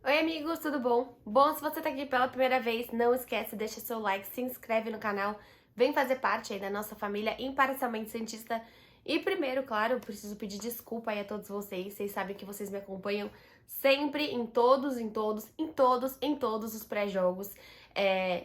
Oi amigos, tudo bom? Bom, se você tá aqui pela primeira vez, não esquece, deixa seu like, se inscreve no canal, vem fazer parte aí da nossa família Imparcialmente Santista. E primeiro, claro, eu preciso pedir desculpa aí a todos vocês sabem que vocês me acompanham sempre em todos os pré-jogos,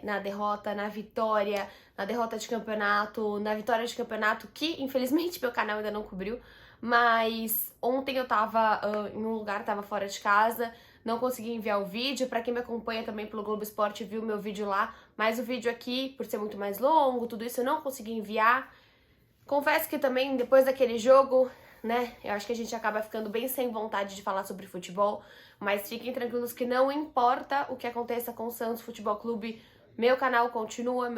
na derrota, na derrota de campeonato, na vitória de campeonato, que infelizmente meu canal ainda não cobriu, mas ontem eu tava em um lugar, tava fora de casa, não consegui enviar o vídeo. Pra quem me acompanha também pelo Globo Esporte viu meu vídeo lá, mas o vídeo aqui, por ser muito mais longo, tudo isso eu não consegui enviar. Confesso que também depois daquele jogo, né, eu acho que a gente acaba ficando bem sem vontade de falar sobre futebol, mas fiquem tranquilos que não importa o que aconteça com o Santos Futebol Clube, meu canal continua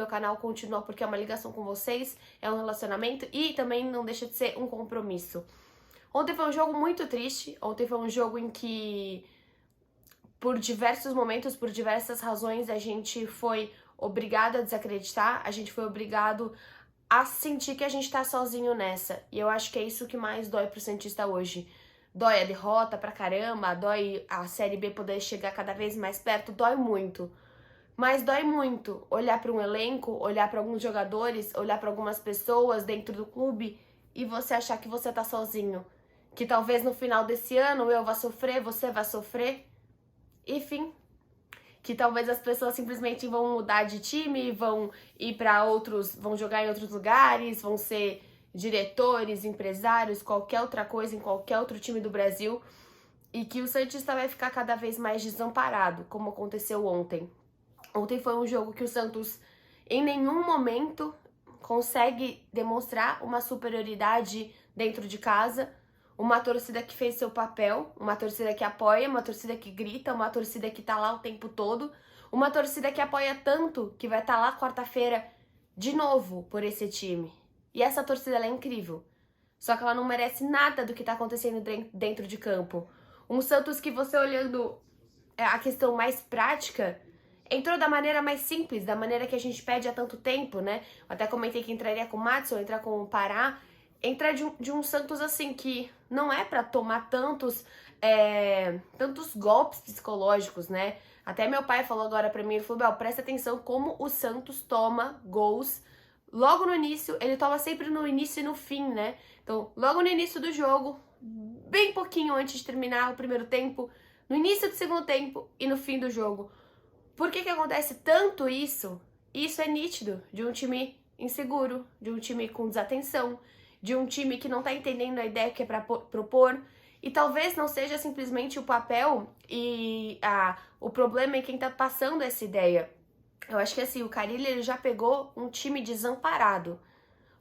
porque é uma ligação com vocês, é um relacionamento e também não deixa de ser um compromisso. Ontem foi um jogo muito triste, ontem foi um jogo em que por diversos momentos, por diversas razões, a gente foi obrigado a desacreditar, a gente foi obrigado a sentir que a gente tá sozinho nessa. E eu acho que é isso que mais dói pro Santista hoje. Dói a derrota pra caramba, dói a Série B poder chegar cada vez mais perto, dói muito. Mas dói muito olhar para um elenco, olhar para alguns jogadores, olhar para algumas pessoas dentro do clube e você achar que você tá sozinho. Que talvez no final desse ano eu vá sofrer, você vai sofrer. Enfim, que talvez as pessoas simplesmente vão mudar de time, vão ir para outros, vão jogar em outros lugares, vão ser diretores, empresários, qualquer outra coisa em qualquer outro time do Brasil, e que o Santista vai ficar cada vez mais desamparado, como aconteceu ontem. Ontem foi um jogo que o Santos em nenhum momento consegue demonstrar uma superioridade dentro de casa, uma torcida que fez seu papel, uma torcida que apoia, uma torcida que grita, uma torcida que tá lá o tempo todo, uma torcida que apoia tanto que vai estar lá quarta-feira de novo por esse time. E essa torcida ela é incrível. Só que ela não merece nada do que tá acontecendo dentro de campo. Um Santos que você olhando a questão mais prática, entrou da maneira mais simples, da maneira que a gente pede há tanto tempo, né? Eu até comentei que entraria com o Madison, entrar com o Pará, entrar de um Santos assim que não é pra tomar tantos golpes psicológicos, né? Até meu pai falou agora pra mim, ele falou, Bel, presta atenção como o Santos toma gols logo no início, ele toma sempre no início e no fim, né? Então, logo no início do jogo, bem pouquinho antes de terminar o primeiro tempo, no início do segundo tempo e no fim do jogo. Por que acontece tanto isso? Isso é nítido de um time inseguro, de um time com desatenção, de um time que não tá entendendo a ideia que é pra propor. E talvez não seja simplesmente o papel e o problema em quem tá passando essa ideia. Eu acho que assim, o Carille ele já pegou um time desamparado.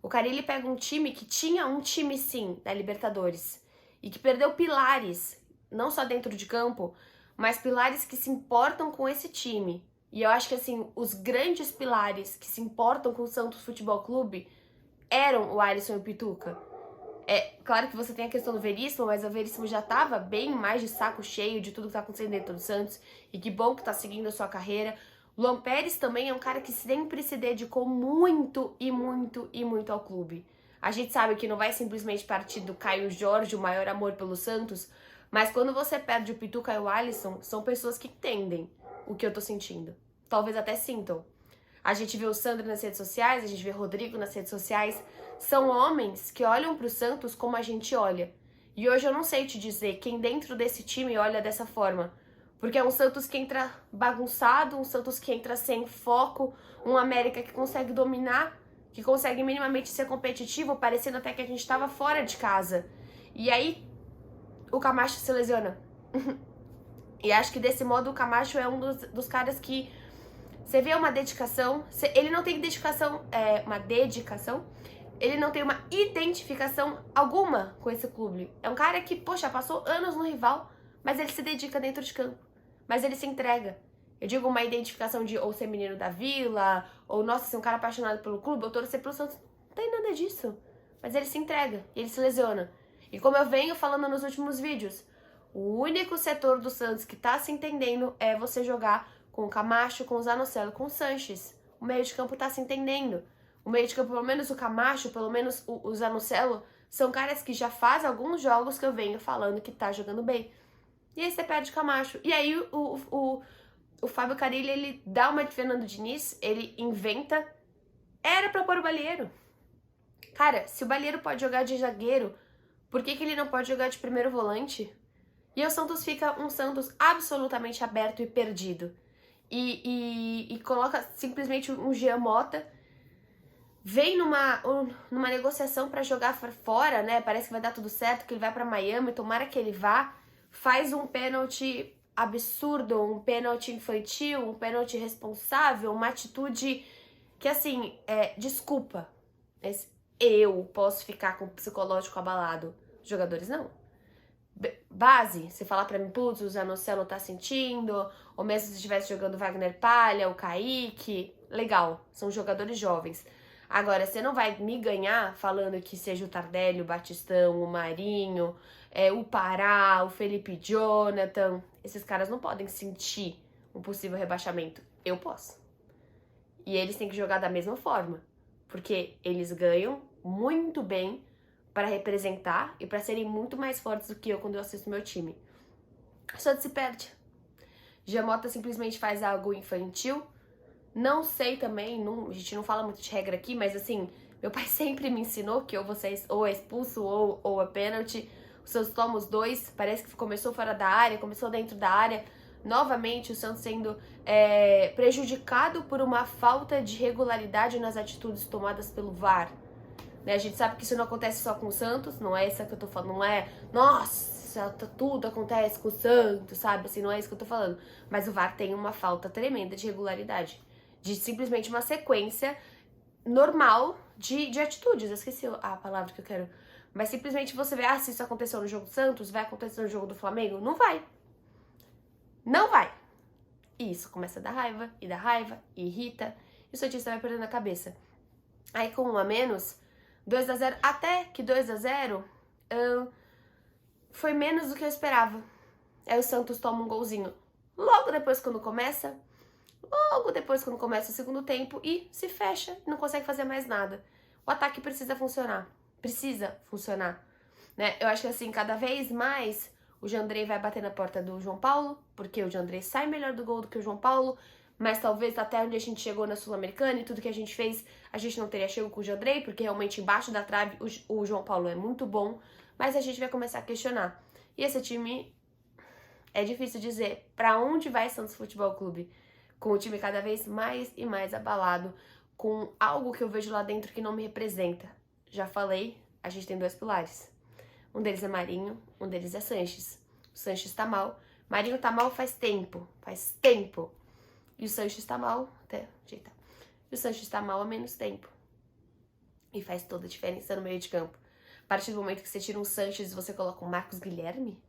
O Carille pega um time que tinha um time sim da Libertadores e que perdeu pilares, não só dentro de campo, mas pilares que se importam com esse time. E eu acho que assim, os grandes pilares que se importam com o Santos Futebol Clube eram o Alisson e o Pituca. É claro que você tem a questão do Veríssimo, mas o Veríssimo já tava bem mais de saco cheio de tudo que tá acontecendo dentro do Santos. E que bom que tá seguindo a sua carreira. O Luan Pérez também é um cara que sempre se dedicou muito ao clube. A gente sabe que não vai simplesmente partir do Caio Jorge, o maior amor pelo Santos, mas quando você perde o Pituca e o Alisson, são pessoas que entendem o que eu tô sentindo. Talvez até sintam. A gente vê o Sandro nas redes sociais, a gente vê o Rodrigo nas redes sociais. São homens que olham pro Santos como a gente olha. E hoje eu não sei te dizer quem dentro desse time olha dessa forma. Porque é um Santos que entra bagunçado, um Santos que entra sem foco, um América que consegue dominar, que consegue minimamente ser competitivo, parecendo até que a gente estava fora de casa. E aí o Camacho se lesiona. E acho que desse modo o Camacho é um dos caras que você vê uma dedicação, ele não tem dedicação, ele não tem uma identificação alguma com esse clube. É um cara que, poxa, passou anos no rival, mas ele se dedica dentro de campo, mas ele se entrega. Eu digo uma identificação de ou ser menino da vila, ou nossa, ser um cara apaixonado pelo clube, ou torcer pelo Santos. Não tem nada disso. Mas ele se entrega, e ele se lesiona. E como eu venho falando nos últimos vídeos, o único setor do Santos que tá se entendendo é você jogar com o Camacho, com o Zanocelo, com o Sanches. O meio de campo tá se entendendo. O meio de campo, pelo menos o Camacho, pelo menos o Zanocelo, são caras que já fazem alguns jogos que eu venho falando que tá jogando bem. E aí você perde o Camacho. E aí o Fábio Carille, ele dá uma de Fernando Diniz, ele inventa. Era pra pôr o Balieiro. Cara, se o Balieiro pode jogar de zagueiro, por que ele não pode jogar de primeiro volante? E o Santos fica um Santos absolutamente aberto e perdido. E coloca simplesmente um Jean Mota, vem numa negociação pra jogar fora, né? Parece que vai dar tudo certo, que ele vai pra Miami, tomara que ele vá. Faz um pênalti absurdo, um pênalti infantil, um pênalti irresponsável, uma atitude que, assim, desculpa, eu posso ficar com o psicológico abalado. Os jogadores não. Base, você falar pra mim, putz, o Zanocelo tá sentindo, ou mesmo se estivesse jogando Wagner Palha, o Kaique, legal, são jogadores jovens. Agora, você não vai me ganhar falando que seja o Tardelli, o Batistão, o Marinho, o Pará, o Felipe Jonathan. Esses caras não podem sentir um possível rebaixamento. Eu posso. E eles têm que jogar da mesma forma, porque eles ganham muito bem para representar e para serem muito mais fortes do que eu quando eu assisto meu time. Só se perde. Giamota simplesmente faz algo infantil. Não sei também, a gente não fala muito de regra aqui, mas assim, meu pai sempre me ensinou que ou você ou é expulso ou é pênalti. O Santos toma os dois, parece que começou fora da área, começou dentro da área. Novamente, o Santos sendo prejudicado por uma falta de regularidade nas atitudes tomadas pelo VAR. Né? A gente sabe que isso não acontece só com o Santos, não é isso que eu tô falando, não é, nossa, tudo acontece com o Santos, sabe? Assim, não é isso que eu tô falando. Mas o VAR tem uma falta tremenda de regularidade, de simplesmente uma sequência normal de atitudes. Eu esqueci a palavra que eu quero. Mas simplesmente você vê, se isso aconteceu no jogo do Santos, vai acontecer no jogo do Flamengo? Não vai. Não vai. E isso começa a dar raiva, e irrita, e o Santista vai perdendo a cabeça. Aí com 1 a menos, 2-0, até que 2-0 foi menos do que eu esperava. Aí o Santos toma um golzinho logo depois quando começa o segundo tempo e se fecha, não consegue fazer mais nada. O ataque precisa funcionar, né? Eu acho que assim, cada vez mais o Jandrei vai bater na porta do João Paulo, porque o Jandrei sai melhor do gol do que o João Paulo, mas talvez até onde a gente chegou na Sul-Americana e tudo que a gente fez, a gente não teria chegado com o Jandrei, porque realmente embaixo da trave o João Paulo é muito bom, mas a gente vai começar a questionar. E esse time, é difícil dizer pra onde vai Santos Futebol Clube, com o time cada vez mais e mais abalado, com algo que eu vejo lá dentro que não me representa. Já falei, a gente tem 2 pilares. Um deles é Marinho, um deles é Sanches. O Sanches tá mal. Marinho tá mal faz tempo. E o Sanches tá mal, até ajeitar. E o Sanches tá mal há menos tempo. E faz toda a diferença no meio de campo. A partir do momento que você tira um Sanches e você coloca um Marcos Guilherme,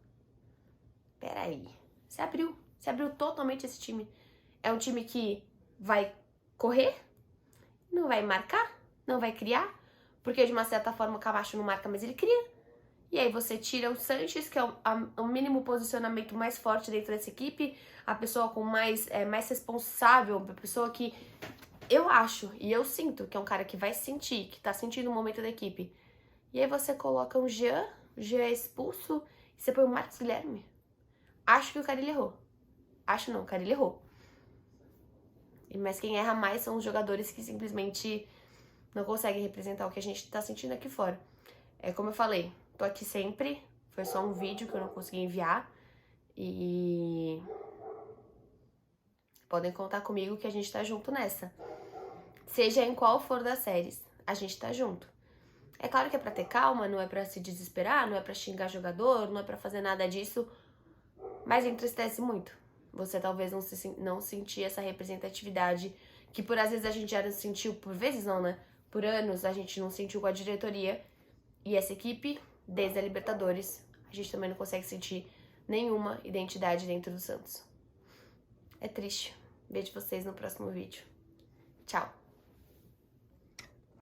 peraí. Você abriu totalmente esse time. É um time que vai correr, não vai marcar, não vai criar, porque de uma certa forma o Camacho não marca, mas ele cria. E aí você tira o Sanches, que é o mínimo posicionamento mais forte dentro dessa equipe, a pessoa com mais responsável, a pessoa que eu acho e eu sinto que é um cara que vai sentir, que tá sentindo o momento da equipe. E aí você coloca o Jean é expulso, e você põe o Marcos Guilherme. Acho que o Carille errou. O Carille errou. Mas quem erra mais são os jogadores que simplesmente não conseguem representar o que a gente tá sentindo aqui fora. É como eu falei, tô aqui sempre, foi só um vídeo que eu não consegui enviar. E podem contar comigo que a gente tá junto nessa. Seja em qual for das séries, a gente tá junto. É claro que é pra ter calma, não é pra se desesperar, não é pra xingar jogador, não é pra fazer nada disso, mas entristece muito. Você talvez não sentir essa representatividade que por às vezes a gente já não sentiu, por vezes não, né? Por anos a gente não sentiu com a diretoria. E essa equipe, desde a Libertadores, a gente também não consegue sentir nenhuma identidade dentro do Santos. É triste. Vejo vocês no próximo vídeo. Tchau!